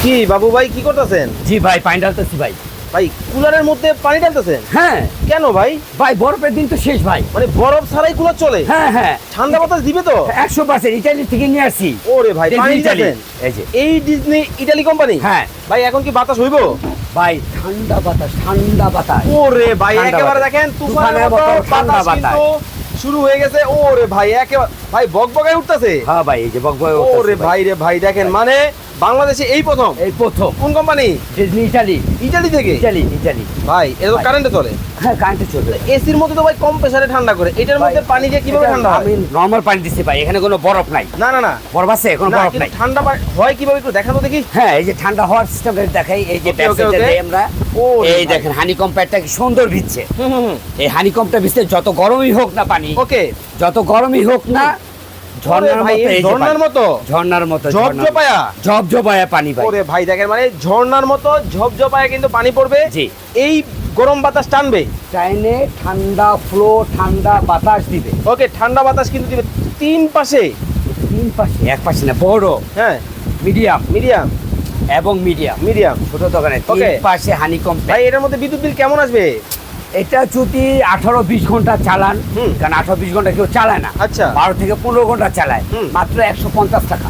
কি বাবু ভাই কি করতেছেন? জি ভাই, পানি ডালতেছি ভাই। ভাই কুলারের মধ্যে পানি ঢালতেছেন হ্যাঁ কেন ভাই? ভাই, বরফের দিন তো শেষ ভাই। মানে বরফ ছাড়াই কুলার চলে? হ্যাঁ হ্যাঁ, ঠান্ডা বাতাস দিবে তো? 100% ইটালি থেকে নিয়ে আসছি। ওরে ভাই পানি ডিজনি ইটালি। দিতেছেন? এই যে এই ডিজনি ইটালি কোম্পানি? হ্যাঁ ভাই এখন কি বাতাস হইবো? ভাই, ঠান্ডা বাতাস, ঠান্ডা বাতাস। ওরে ভাই ঠান্ডা একেবারে বাতাস। দেখেন তুফানের তুফানের মতো মতো ঠান্ডা বাতাস বাতাস। কিন্তু শুরু হয়ে গেছে। ওরে ভাই একেবারে ভাই বকবকায় উঠতেছে। হ্যাঁ ভাই, এই যে বকবক। ওরে ভাই রে ভাই দেখেন মানে বাংলাদেশে এই প্রথম। এই প্রথম কোন কোম্পানি? Disney Italy. ইটালি থেকে? Italy Italy. ভাই এটা তো ভাই। কারেন্টে চলে? হ্যাঁ, কারেন্টে চলবে। এসির মধ্যে তো ভাই কম প্রেসারে ঠান্ডা করে, এটার মধ্যে পানি দিয়ে কিভাবে এটা ঠান্ডা হয়? আমি নরমাল পানি দিচ্ছি ভাই, এখানে কোনো বরফ নাই। না না না বরফ আছে? কোনো না, বরফ কিন্তু নাই। ঠান্ডা হয় কিভাবে একটু দেখান তো দেখি। হ্যাঁ, এই যে ঠান্ডা হওয়ার সিস্টেমটা দেখাই। এই যে Okay, okay, ব্যাকসাইডে okay. দেই আমরা। ও এই দেখেন হানিকম প্যাডটা কি সুন্দর ভিজছে। হুম এই হানিকমটা ভিজতে যত গরমই হোক না পানি, ওকে। যত গরমই হোক না, ঝর্ণার ভাই মতো। এই যে ঝর্ণার পানি। মতো ঝর্ণার মতো, ঝপঝপায়া? ঝপঝপায়া পানি ভাই। ওরে ভাই দেখেন মানে ঝর্ণার মতো ঝপঝপায়া কিন্তু পানি পড়বে। জি। এই গরম বাতাস টানবে, চাইনে ঠান্ডা ফ্লো, ঠান্ডা বাতাস দিবে। ওকে ঠান্ডা বাতাস কিন্তু দিবে তিন পাশে। তিন পাশে, এক পাশে না, বড়, হ্যাঁ মিডিয়াম মিডিয়াম এবং মিডিয়াম। মিডিয়াম। ছোট দোকানে তিন Okay. পাশে হানিকম প্যাড। ভাই এটার মধ্যে বিদ্যুৎ বিল কেমন আসবে? এটা যদি 18-20 ঘন্টা চালান, হুম। কারণ 18-20 ঘন্টা কেউ চালায় না, আচ্ছা। 12 থেকে 15 ঘন্টা চালায়, হুম। মাত্র 150 টাকা।